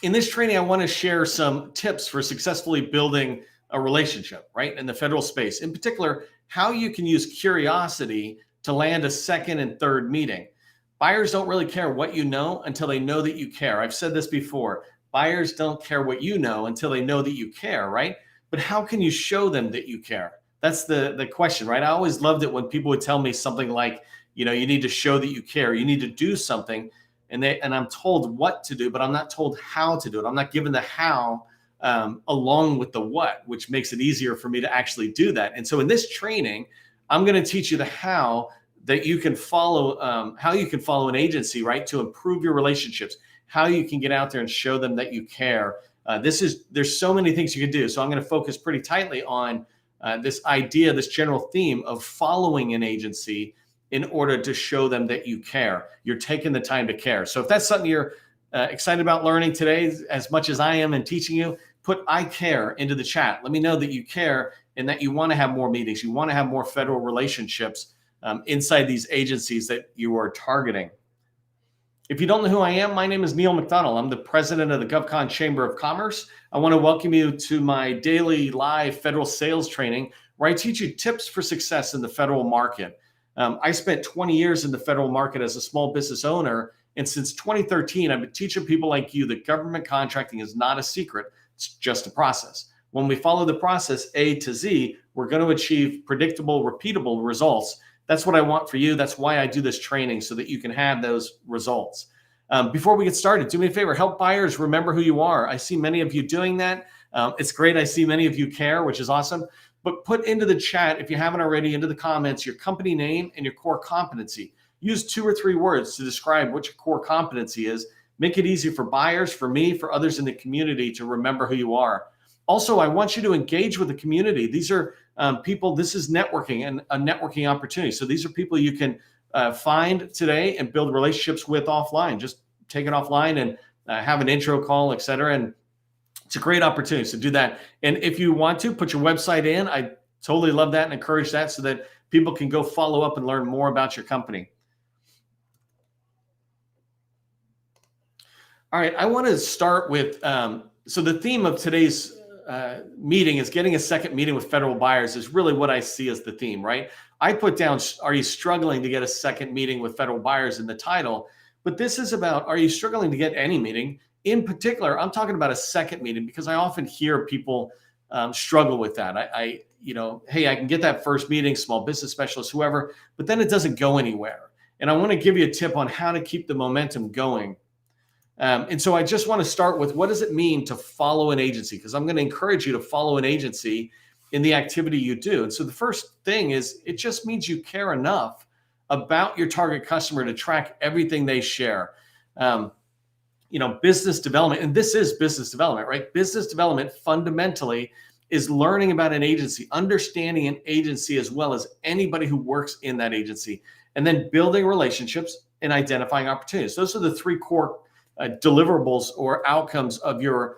In this training, I want to share some tips for successfully building a relationship, right, in the federal space. In particular, how you can use curiosity to land a second and third meeting. Buyers don't really care what you know until they know that you care. I've said this before. Buyers don't care what you know until they know that you care, right? But how can you show them that you care? That's the question, right? I always loved it when people would tell me something like, you need to show that you care. You need to do something. And I'm told what to do, but I'm not told how to do it. I'm not given the how along with the what, which makes it easier for me to actually do that. And so in this training, I'm going to teach you the how that you can follow, how you can follow an agency, right, to improve your relationships, how you can get out there and show them that you care. There's so many things you can do. So I'm going to focus pretty tightly on this idea, this general theme of following an agency in order to show them that you care. You're taking the time to care. So if that's something you're excited about learning today, as much as I am and teaching you, put I care into the chat. Let me know that you care and that you want to have more meetings. You want to have more federal relationships inside these agencies that you are targeting. If you don't know who I am, my name is Neil McDonald. I'm the president of the GovCon Chamber of Commerce. I want to welcome you to my daily live federal sales training, where I teach you tips for success in the federal market. I spent 20 years in the federal market as a small business owner. And since 2013, I've been teaching people like you that government contracting is not a secret. It's just a process. When we follow the process A to Z, we're going to achieve predictable, repeatable results. That's what I want for you. That's why I do this training, so that you can have those results. Before we get started, do me a favor, help buyers remember who you are. I see many of you doing that. It's great. I see many of you care, which is awesome. But put into the chat, if you haven't already, into the comments, your company name and your core competency. Use 2 or 3 words to describe what your core competency is. Make it easy for buyers, for me, for others in the community to remember who you are. Also, I want you to engage with the community. These are people, this is networking and a networking opportunity. So these are people you can find today and build relationships with offline. Just take it offline and have an intro call, et cetera. And it's a great opportunity to do that. And if you want to put your website in, I totally love that and encourage that, so that people can go follow up and learn more about your company. All right, I want to start with, so the theme of today's meeting is getting a second meeting with federal buyers is really what I see as the theme, right? I put down, are you struggling to get a second meeting with federal buyers in the title? But this is about, are you struggling to get any meeting? In particular, I'm talking about a second meeting because I often hear people struggle with that. Hey, I can get that first meeting, small business specialist, whoever, but then it doesn't go anywhere. And I want to give you a tip on how to keep the momentum going. And so I just want to start with, what does it mean to follow an agency? Because I'm going to encourage you to follow an agency in the activity you do. And so the first thing is, it just means you care enough about your target customer to track everything they share. Business development, and this is business development, right? Business development fundamentally is learning about an agency, understanding an agency as well as anybody who works in that agency, and then building relationships and identifying opportunities. Those are the 3 core deliverables or outcomes of your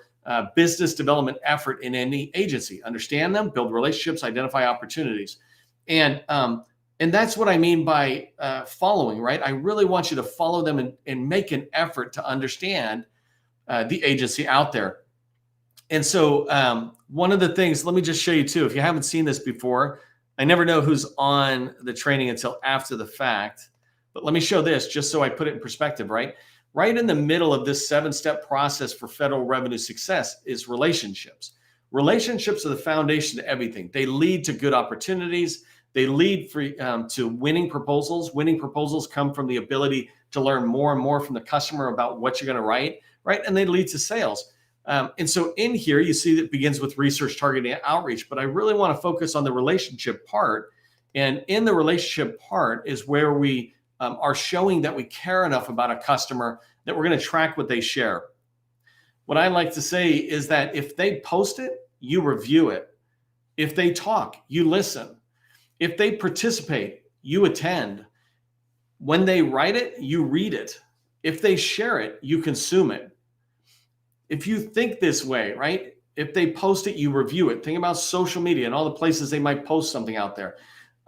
business development effort in any agency. Understand them, build relationships, identify opportunities. And that's what I mean by following, right? I really want you to follow them and make an effort to understand the agency out there. And so one of the things, let me just show you too, if you haven't seen this before, I never know who's on the training until after the fact, but let me show this just so I put it in perspective, right? Right in the middle of this 7-step process for federal revenue success is relationships. Relationships are the foundation to everything. They lead to good opportunities. They lead to winning proposals. Winning proposals come from the ability to learn more and more from the customer about what you're going to write, right? And they lead to sales. And so in here, you see that it begins with research, targeting, and outreach. But I really want to focus on the relationship part. And in the relationship part is where we are showing that we care enough about a customer that we're going to track what they share. What I like to say is that if they post it, you review it. If they talk, you listen. If they participate, you attend. When they write it, you read it. If they share it, you consume it. If you think this way, right? If they post it, you review it. Think about social media and all the places they might post something out there.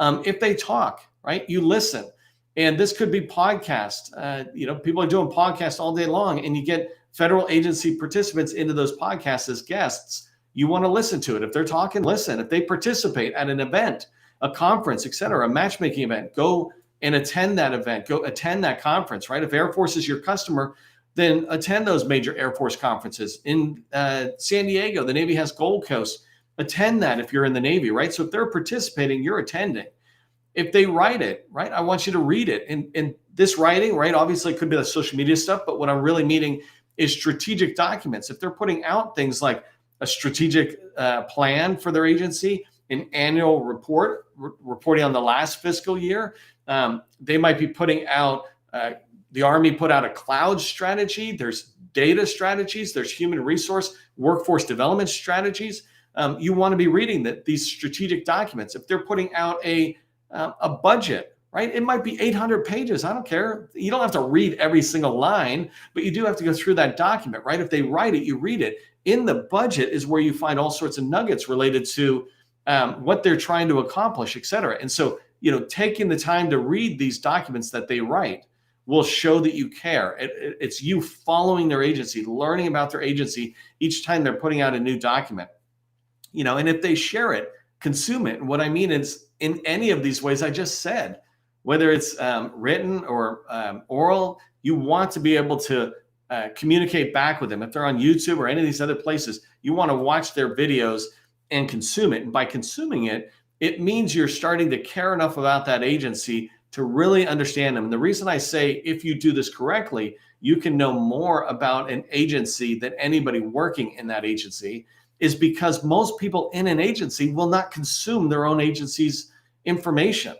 If they talk, right, you listen. And this could be podcast. People are doing podcasts all day long, and you get federal agency participants into those podcasts as guests, you want to listen to it. If they're talking, listen. If they participate at an event, a conference, et cetera, a matchmaking event, go and attend that event, go attend that conference, right? If Air Force is your customer, then attend those major Air Force conferences. In San Diego, the Navy has Gold Coast. Attend that if you're in the Navy, right? So if they're participating, you're attending. If they write it, right, I want you to read it. And this writing, right, obviously it could be the social media stuff, but what I'm really meaning is strategic documents. If they're putting out things like a strategic plan for their agency, an annual report, reporting on the last fiscal year, they might be putting out, the Army put out a cloud strategy. There's data strategies. There's human resource, workforce development strategies. You want to be reading these strategic documents. If they're putting out a budget, right? It might be 800 pages. I don't care. You don't have to read every single line, but you do have to go through that document, right? If they write it, you read it. In the budget is where you find all sorts of nuggets related to what they're trying to accomplish, et cetera. And so, taking the time to read these documents that they write will show that you care. It's you following their agency, learning about their agency each time they're putting out a new document. And if they share it, consume it. And what I mean is, in any of these ways I just said, whether it's written or oral, you want to be able to communicate back with them. If they're on YouTube or any of these other places, you want to watch their videos and consume it. And by consuming it, it means you're starting to care enough about that agency to really understand them. And the reason I say, if you do this correctly, you can know more about an agency than anybody working in that agency, is because most people in an agency will not consume their own agency's information.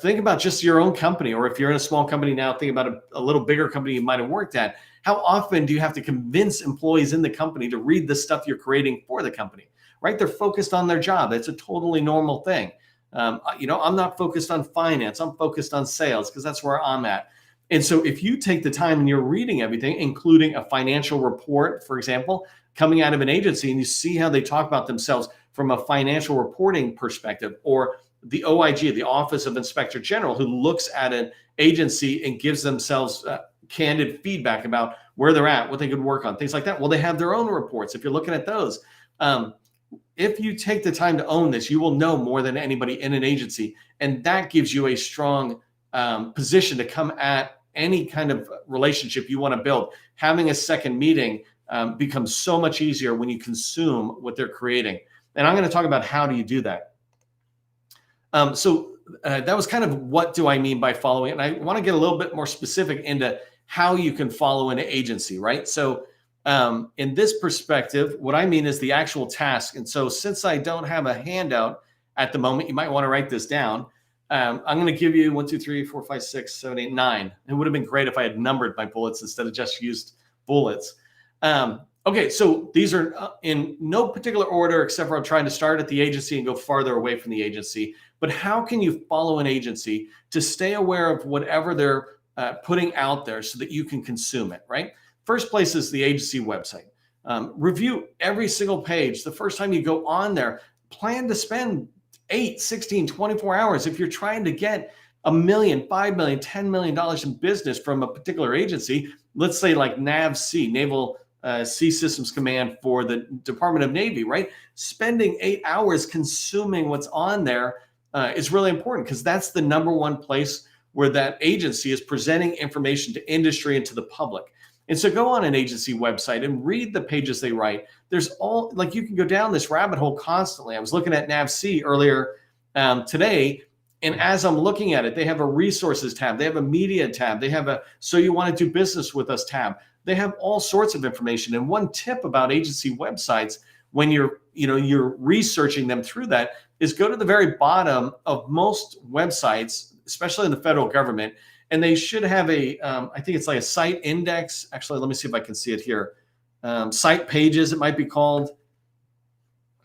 Think about just your own company, or if you're in a small company now, think about a little bigger company you might have worked at. How often do you have to convince employees in the company to read the stuff you're creating for the company, right? They're focused on their job. It's a totally normal thing. I'm not focused on finance. I'm focused on sales because that's where I'm at. And so if you take the time and you're reading everything, including a financial report, for example, coming out of an agency, and you see how they talk about themselves from a financial reporting perspective, or the OIG, the Office of Inspector General, who looks at an agency and gives themselves candid feedback about where they're at, what they could work on, things like that. Well, they have their own reports. If you're looking at those, if you take the time to own this, you will know more than anybody in an agency. And that gives you a strong position to come at any kind of relationship you want to build. Having a second meeting becomes so much easier when you consume what they're creating. And I'm going to talk about how do you do that. So that was kind of what do I mean by following. And I want to get a little bit more specific into how you can follow an agency, right? So in this perspective, what I mean is the actual task. And so since I don't have a handout at the moment, you might want to write this down. I'm going to give you 1, 2, 3, 4, 5, 6, 7, 8, 9. It would have been great if I had numbered my bullets instead of just used bullets. Okay, so these are in no particular order, except for I'm trying to start at the agency and go farther away from the agency. But how can you follow an agency to stay aware of whatever they're putting out there so that you can consume it, right? First place is the agency website. Review every single page. The first time you go on there, plan to spend 8, 16, 24 hours. If you're trying to get $1 million, $5 million, $10 million in business from a particular agency, let's say like NAVC, Naval Sea Systems Command for the Department of Navy, right? Spending 8 hours consuming what's on there is really important, because that's the number one place where that agency is presenting information to industry and to the public. And so go on an agency website and read the pages they write. There's all, like, you can go down this rabbit hole constantly. I was looking at NAVC earlier today, and as I'm looking at it, they have a resources tab. They have a media tab. They have a so you want to do business with us tab. They have all sorts of information. And one tip about agency websites, when you're researching them through that, is go to the very bottom of most websites, especially in the federal government, and they should have a, I think it's like a site index. Actually, let me see if I can see it here. Site pages, it might be called.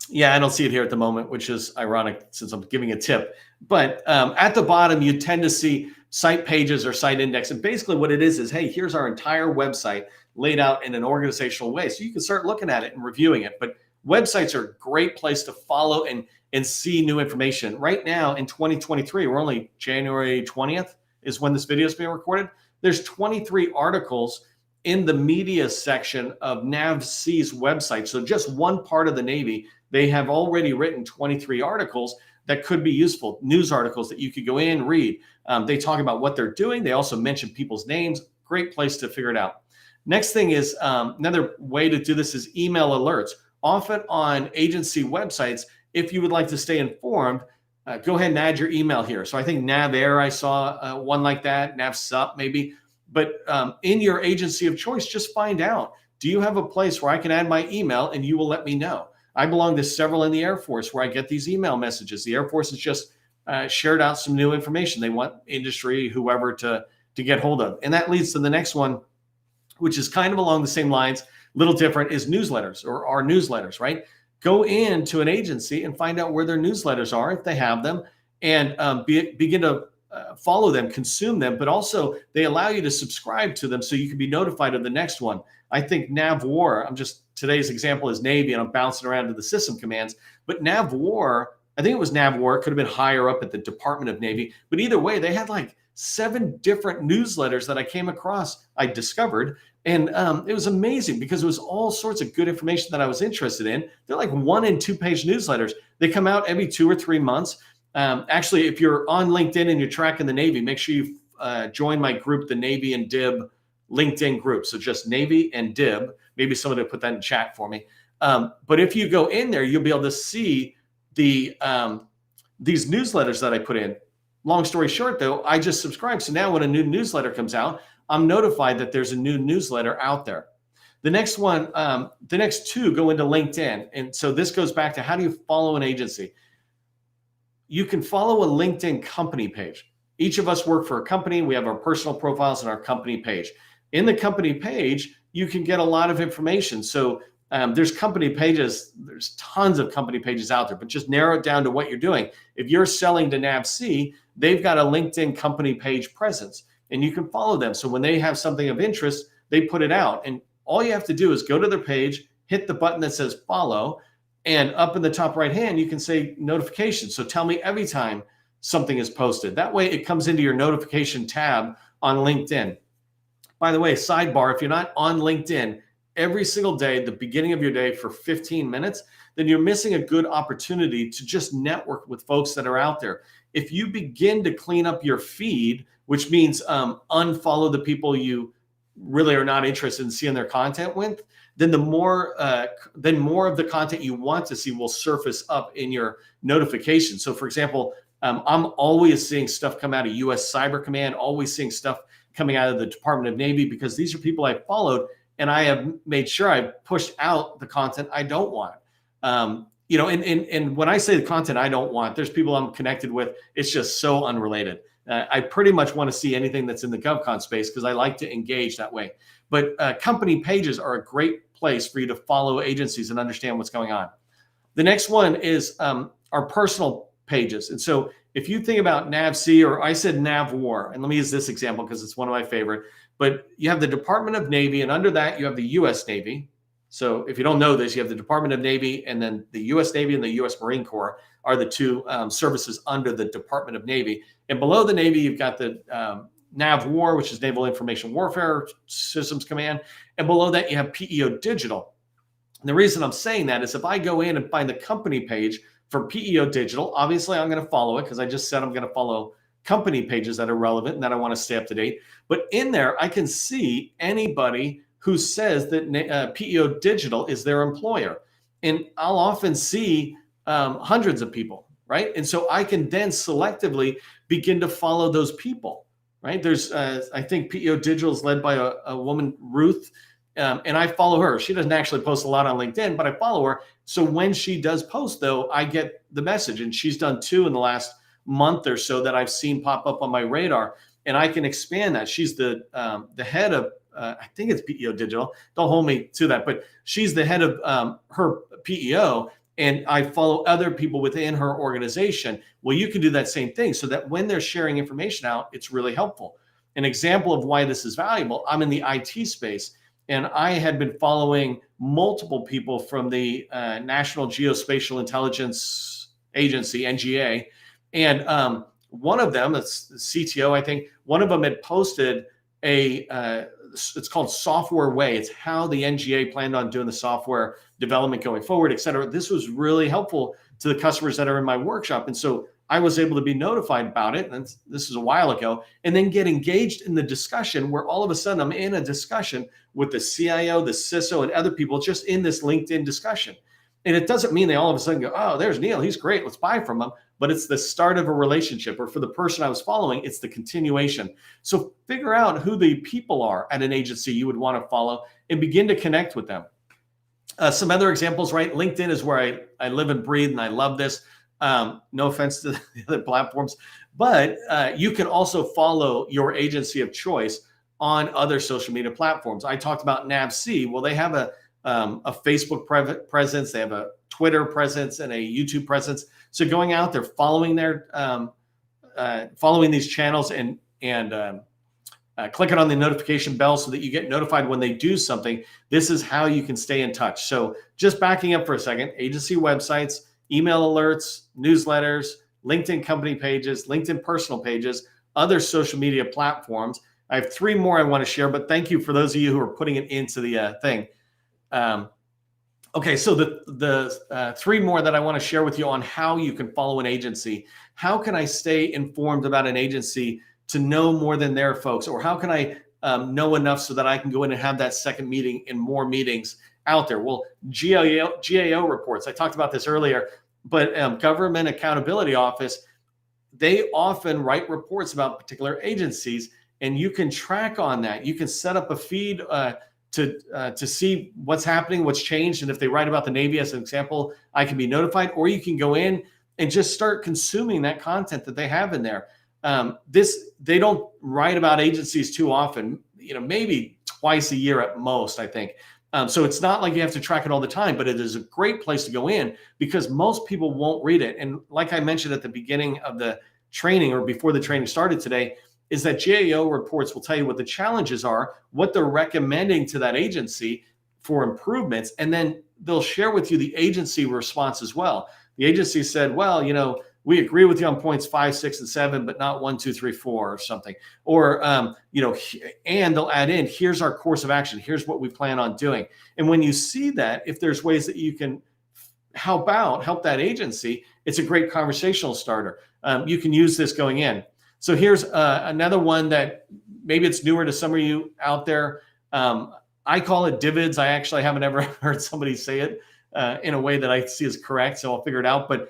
Yeah, I don't see it here at the moment, which is ironic since I'm giving a tip. But at the bottom, you tend to see site pages or site index. And basically what it is, hey, here's our entire website laid out in an organizational way. So you can start looking at it and reviewing it. But websites are a great place to follow and see new information. Right now in 2023, we're only January 20th is when this video is being recorded. There's 23 articles in the media section of NAVC's website. So just one part of the Navy, they have already written 23 articles that could be useful, news articles that you could go in, read. They talk about what they're doing. They also mention people's names. Great place to figure it out. Next thing is another way to do this is email alerts. Often on agency websites, if you would like to stay informed, go ahead and add your email here. So I think NavAir, I saw one like that, NavSup maybe. But in your agency of choice, just find out, do you have a place where I can add my email and you will let me know? I belong to several in the Air Force where I get these email messages. The Air Force has just shared out some new information. They want industry, whoever, to get hold of. And that leads to the next one, which is kind of along the same lines, little different, is newsletters or our newsletters, right? Go into an agency and find out where their newsletters are, if they have them, and begin to follow them, consume them, but also they allow you to subscribe to them so you can be notified of the next one. I think NavWar, today's example is Navy and I'm bouncing around to the system commands, but NavWar, I think it was NavWar, it could have been higher up at the Department of Navy, but either way, they had like 7 different newsletters that I came across, I discovered. And it was amazing because it was all sorts of good information that I was interested in. They're like 1 and 2 page newsletters. They come out every 2 or 3 months. Actually, if you're on LinkedIn and you're tracking the Navy, make sure you join my group, the Navy and DIB LinkedIn group. So just Navy and DIB. Maybe somebody will put that in chat for me. But if you go in there, you'll be able to see these newsletters that I put in. Long story short, though, I just subscribed. So now when a new newsletter comes out, I'm notified that there's a new newsletter out there. The next one, the next 2 go into LinkedIn. And so this goes back to, how do you follow an agency? You can follow a LinkedIn company page. Each of us work for a company. We have our personal profiles and our company page. In the company page, you can get a lot of information. So there's company pages. There's tons of company pages out there, but just narrow it down to what you're doing. If you're selling to NAVC, they've got a LinkedIn company page presence, and you can follow them. So when they have something of interest, they put it out. And all you have to do is go to their page, hit the button that says follow, and up in the top right hand, you can say notifications. So tell me every time something is posted. That way it comes into your notification tab on LinkedIn. By the way, sidebar, if you're not on LinkedIn every single day, the beginning of your day for 15 minutes, then you're missing a good opportunity to just network with folks that are out there. If you begin to clean up your feed, which means unfollow the people you really are not interested in seeing their content with, then more of the content you want to see will surface up in your notifications. So for example, I'm always seeing stuff come out of US Cyber Command, always seeing stuff coming out of the Department of Navy, because these are people I followed, and I have made sure I pushed out the content I don't want. And when I say the content I don't want, there's people I'm connected with. It's just so unrelated. I pretty much want to see anything that's in the GovCon space because I like to engage that way. But company pages are a great place for you to follow agencies and understand what's going on. The next one is our personal pages. And so if you think about NAVC, or I said NavWar, and let me use this example because it's one of my favorite, but you have the Department of Navy, and under that you have the US Navy. So if you don't know this, you have the Department of Navy, and then the US Navy and the US Marine Corps are the 2 services under the Department of Navy. And below the Navy, you've got the NavWar, which is Naval Information Warfare Systems Command. And below that, you have PEO Digital. And the reason I'm saying that is if I go in and find the company page for PEO Digital, obviously I'm going to follow it because I just said I'm going to follow company pages that are relevant and that I want to stay up to date. But in there, I can see anybody who says that PEO Digital is their employer. And I'll often see hundreds of people, right? And so I can then selectively begin to follow those people, right? There's, I think PEO Digital is led by a woman, Ruth, and I follow her. She doesn't actually post a lot on LinkedIn, but I follow her. So when she does post, though, I get the message. And she's done 2 in the last month or so that I've seen pop up on my radar. And I can expand that. She's the head of, I think it's PEO Digital. Don't hold me to that. But she's the head of her PEO. And I follow other people within her organization. Well, you can do that same thing so that when they're sharing information out, it's really helpful. An example of why this is valuable, I'm in the IT space. And I had been following multiple people from the National Geospatial Intelligence Agency, NGA. And one of them, it's the CTO, I think, one of them had posted it's called Software Way. It's how the NGA planned on doing the software development going forward, et cetera. This was really helpful to the customers that are in my workshop. And so I was able to be notified about it. And this is a while ago, and then get engaged in the discussion where all of a sudden I'm in a discussion with the CIO, the CISO, and other people just in this LinkedIn discussion. And it doesn't mean they all of a sudden go, oh, there's Neil, he's great, let's buy from him. But it's the start of a relationship, or for the person I was following, it's the continuation. So figure out who the people are at an agency you would want to follow and begin to connect with them. Some other examples, right? LinkedIn is where I live and breathe, and I love this. No offense to the other platforms, but you can also follow your agency of choice on other social media platforms. I talked about NavC. Well, they have a Facebook presence, they have a Twitter presence, and a YouTube presence. So going out there, following their following these channels, and clicking on the notification bell so that you get notified when they do something. This is how you can stay in touch. So just backing up for a second, agency websites, email alerts, newsletters, LinkedIn company pages, LinkedIn personal pages, other social media platforms. I have 3 more I want to share, but thank you for those of you who are putting it into the thing. Okay, so the 3 more that I want to share with you on how you can follow an agency. How can I stay informed about an agency to know more than their folks? Or how can I know enough so that I can go in and have that second meeting and more meetings out there? Well, GAO reports, I talked about this earlier, but Government Accountability Office, they often write reports about particular agencies, and you can track on that. You can set up a feed to see what's happening, what's changed. And if they write about the Navy as an example, I can be notified, or you can go in and just start consuming that content that they have in there. They don't write about agencies too often, maybe twice a year at most, I think. So it's not like you have to track it all the time, but it is a great place to go in because most people won't read it. And like I mentioned at the beginning of the training, or before the training started today, is that GAO reports will tell you what the challenges are, what they're recommending to that agency for improvements, and then they'll share with you the agency response as well. The agency said, well, we agree with you on points 5, 6, and 7, but not 1, 2, 3, 4 or something. Or, and they'll add in, here's our course of action. Here's what we plan on doing. And when you see that, if there's ways that you can help that agency, it's a great conversational starter. You can use this going in. So here's another one that maybe it's newer to some of you out there. I call it DIVIDS. I actually haven't ever heard somebody say it in a way that I see as correct, so I'll figure it out. But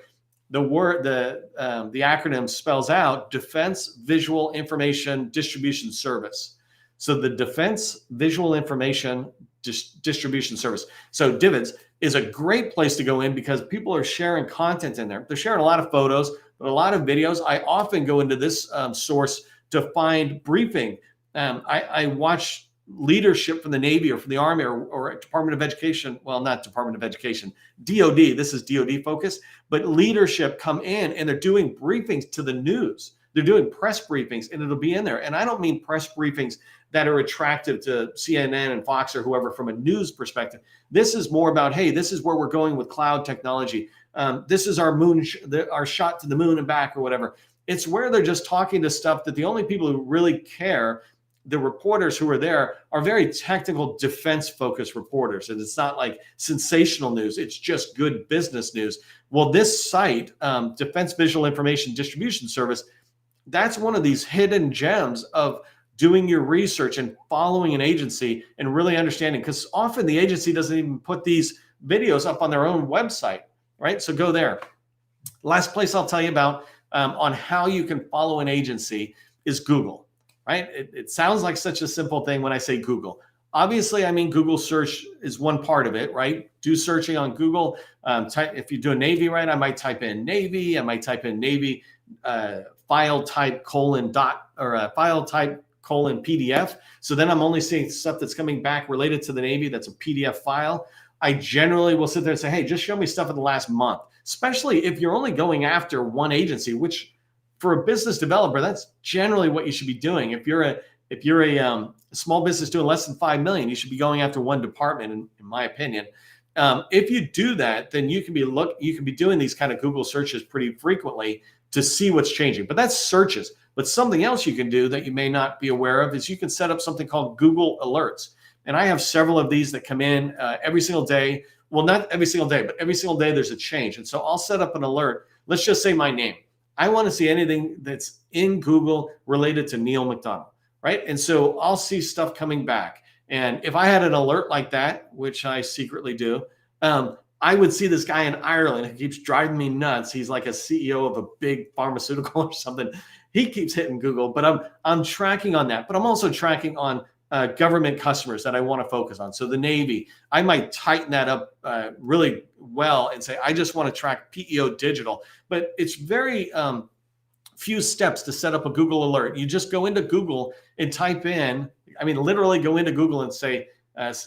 the acronym spells out Defense Visual Information Distribution Service. So the Defense Visual Information Distribution Service. So DIVIDS is a great place to go in because people are sharing content in there. They're sharing a lot of photos, but a lot of videos. I often go into this source to find briefing. I watch leadership from the Navy or from the Army or Department of Education. Well, not Department of Education, DOD. This is DOD focused, but leadership come in and they're doing briefings to the news. They're doing press briefings, and it'll be in there. And I don't mean press briefings that are attractive to CNN and Fox or whoever from a news perspective. This is more about, hey, this is where we're going with cloud technology. This is our our shot to the moon and back or whatever. It's where they're just talking to stuff that the only people who really care, the reporters who are there, are very technical, defense-focused reporters. And it's not like sensational news. It's just good business news. Well, this site, Defense Visual Information Distribution Service, that's one of these hidden gems of doing your research and following an agency and really understanding, because often the agency doesn't even put these videos up on their own website, right? So go there. Last place I'll tell you about on how you can follow an agency is Google, right? It sounds like such a simple thing when I say Google. Obviously, I mean, Google search is one part of it, right? Do searching on Google. If you do a Navy, right, I might type in Navy. I might type in Navy file type : file type : PDF. So then I'm only seeing stuff that's coming back related to the Navy that's a PDF file. I generally will sit there and say, hey, just show me stuff in the last month, especially if you're only going after one agency, which for a business developer, that's generally what you should be doing. If you're a small business doing less than 5 million, you should be going after one department, in my opinion. If you do that, then you can be doing these kind of Google searches pretty frequently to see what's changing. But that's searches. But something else you can do that you may not be aware of is you can set up something called Google Alerts. And I have several of these that come in every single day. Well, not every single day, but every single day there's a change. And so I'll set up an alert. Let's just say my name. I want to see anything that's in Google related to Neil McDonald, right? And so I'll see stuff coming back. And if I had an alert like that, which I secretly do, I would see this guy in Ireland who keeps driving me nuts. He's like a CEO of a big pharmaceutical or something. He keeps hitting Google, but I'm tracking on that. But I'm also tracking on government customers that I want to focus on. So the Navy, I might tighten that up really well and say, I just want to track PEO digital. But it's very few steps to set up a Google alert. You just go into Google and type in, literally go into Google and say,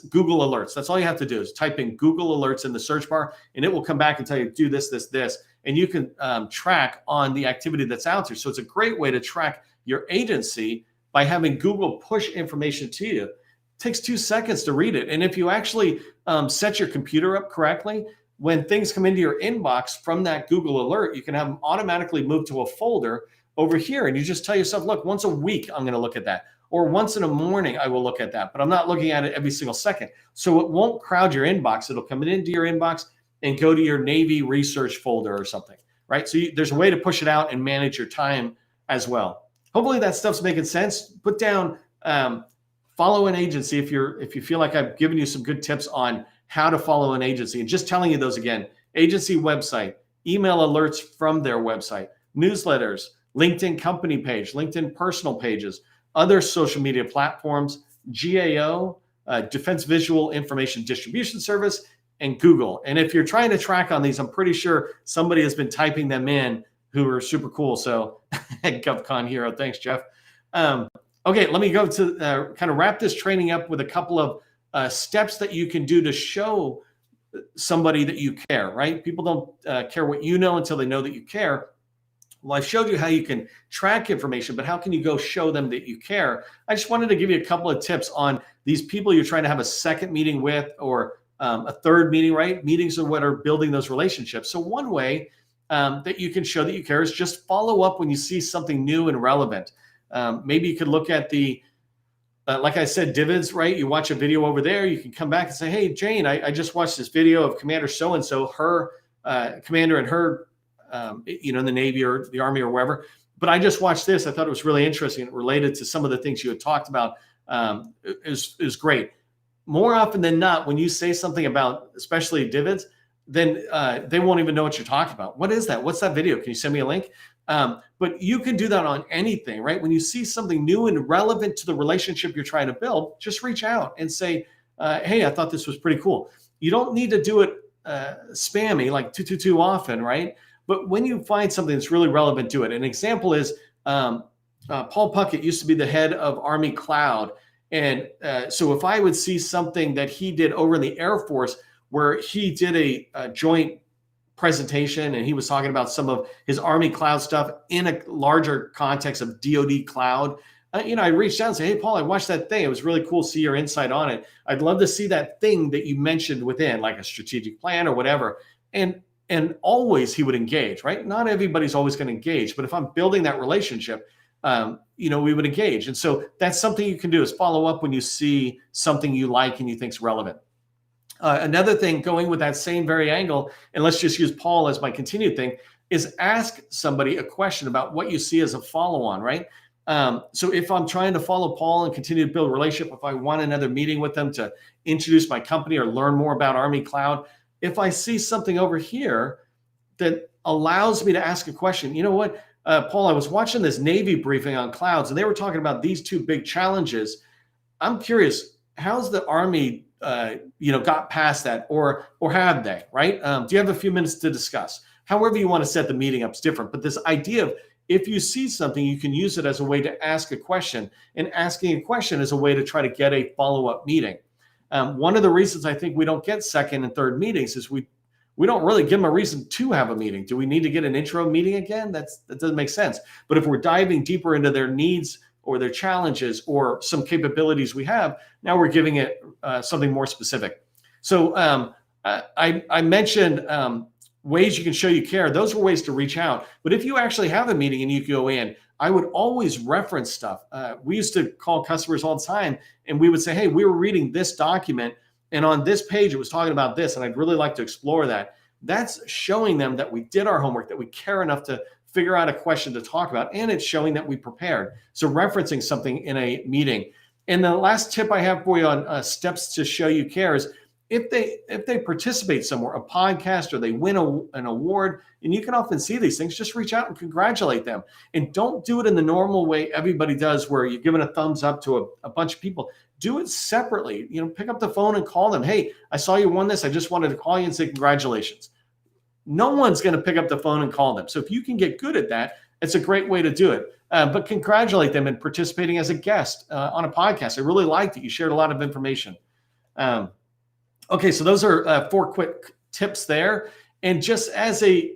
Google Alerts. That's all you have to do is type in Google Alerts in the search bar, and it will come back and tell you, do this, this, this. And you can track on the activity that's out there. So it's a great way to track your agency by having Google push information to you. It takes 2 seconds to read it. And if you actually set your computer up correctly, when things come into your inbox from that Google alert, you can have them automatically move to a folder over here. And you just tell yourself, look, once a week, I'm going to look at that. Or once in a morning, I will look at that. But I'm not looking at it every single second. So it won't crowd your inbox. It'll come into your inbox and go to your Navy research folder or something, right? So there's a way to push it out and manage your time as well. Hopefully that stuff's making sense. Put down, follow an agency if you feel like I've given you some good tips on how to follow an agency. And just telling you those again: agency website, email alerts from their website, newsletters, LinkedIn company page, LinkedIn personal pages, other social media platforms, GAO, Defense Visual Information Distribution Service, and Google. And if you're trying to track on these, I'm pretty sure somebody has been typing them in who are super cool. So GovCon hero, thanks, Jeff. Okay, let me go to kind of wrap this training up with a couple of steps that you can do to show somebody that you care, right? People don't care what you know until they know that you care. Well, I've showed you how you can track information, but how can you go show them that you care? I just wanted to give you a couple of tips on these people you're trying to have a second meeting with, or a third meeting, right? Meetings are what are building those relationships. So one way that you can show that you care is just follow up when you see something new and relevant. Maybe you could look at the, like I said, dividends, right? You watch a video over there, you can come back and say, hey, Jane, I just watched this video of Commander so-and-so, her commander and her, in the Navy or the Army or wherever. But I just watched this. I thought it was really interesting. It related to some of the things you had talked about. Is great. More often than not, when you say something about especially dividends, then they won't even know what you're talking about. What is that? What's that video? Can you send me a link? But you can do that on anything, right? When you see something new and relevant to the relationship you're trying to build, just reach out and say, hey, I thought this was pretty cool. You don't need to do it spammy, like too often, right? But when you find something that's really relevant to it, an example is Paul Puckett used to be the head of Army Cloud. And so if I would see something that he did over in the Air Force where he did a joint presentation and he was talking about some of his Army Cloud stuff in a larger context of DoD Cloud, I reached out and said, hey, Paul, I watched that thing. It was really cool to see your insight on it. I'd love to see that thing that you mentioned within, like a strategic plan or whatever. And always he would engage, right? Not everybody's always going to engage, but if I'm building that relationship, we would engage. And so that's something you can do, is follow up when you see something you like and you think is relevant. Another thing, going with that same very angle, and let's just use Paul as my continued thing, is ask somebody a question about what you see as a follow-on, right? So if I'm trying to follow Paul and continue to build a relationship, if I want another meeting with them to introduce my company or learn more about Army Cloud, if I see something over here that allows me to ask a question, you know what, Paul, I was watching this Navy briefing on clouds and they were talking about these two big challenges. I'm curious, how's the Army, got past that, or have they, right? Do you have a few minutes to discuss? However you want to set the meeting up is different, but this idea of, if you see something, you can use it as a way to ask a question, and asking a question is a way to try to get a follow-up meeting. One of the reasons I think we don't get second and third meetings is we don't really give them a reason to have a meeting. Do we need to get an intro meeting again? That doesn't make sense. But if we're diving deeper into their needs or their challenges or some capabilities we have, now we're giving it something more specific. So I mentioned ways you can show you care. Those are ways to reach out. But if you actually have a meeting and you go in, I would always reference stuff. We used to call customers all the time and we would say, hey, we were reading this document and on this page it was talking about this, and I'd really like to explore that. That's showing them that we did our homework, that we care enough to figure out a question to talk about, and it's showing that we prepared. So referencing something in a meeting. And the last tip I have for you on steps to show you care is if they participate somewhere, a podcast, or they win an award, and you can often see these things, just reach out and congratulate them. And don't do it in the normal way everybody does, where you're giving a thumbs up to a bunch of people. Do it separately. Pick up the phone and call them. Hey, I saw you won this. I just wanted to call you and say congratulations. No one's going to pick up the phone and call them. So if you can get good at that, it's a great way to do it. But congratulate them in participating as a guest on a podcast. I really liked it. You shared a lot of information. Okay, so those are 4 quick tips there. And just as a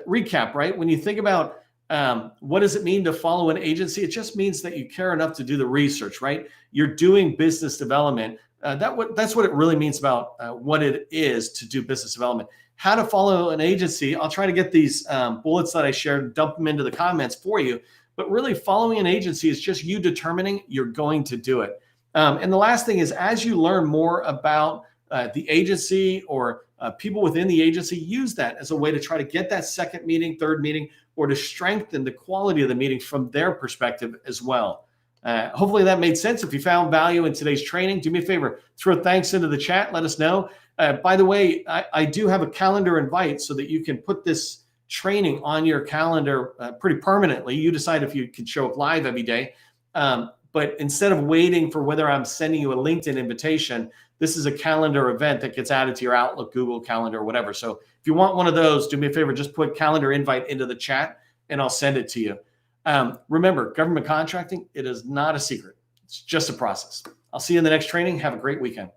recap, right, when you think about what does it mean to follow an agency, it just means that you care enough to do the research, right? You're doing business development. That's what it really means about what it is to do business development. How to follow an agency, I'll try to get these bullets that I shared, dump them into the comments for you. But really, following an agency is just you determining you're going to do it. And the last thing is, as you learn more about the agency or people within the agency, use that as a way to try to get that second meeting, third meeting, or to strengthen the quality of the meeting from their perspective as well. Hopefully that made sense. If you found value in today's training, do me a favor, throw thanks into the chat. Let us know. By the way, I do have a calendar invite so that you can put this training on your calendar pretty permanently. You decide if you can show up live every day. But instead of waiting for whether I'm sending you a LinkedIn invitation, this is a calendar event that gets added to your Outlook, Google Calendar, or whatever. So if you want one of those, do me a favor, just put calendar invite into the chat and I'll send it to you. Remember, government contracting, it is not a secret. It's just a process. I'll see you in the next training. Have a great weekend.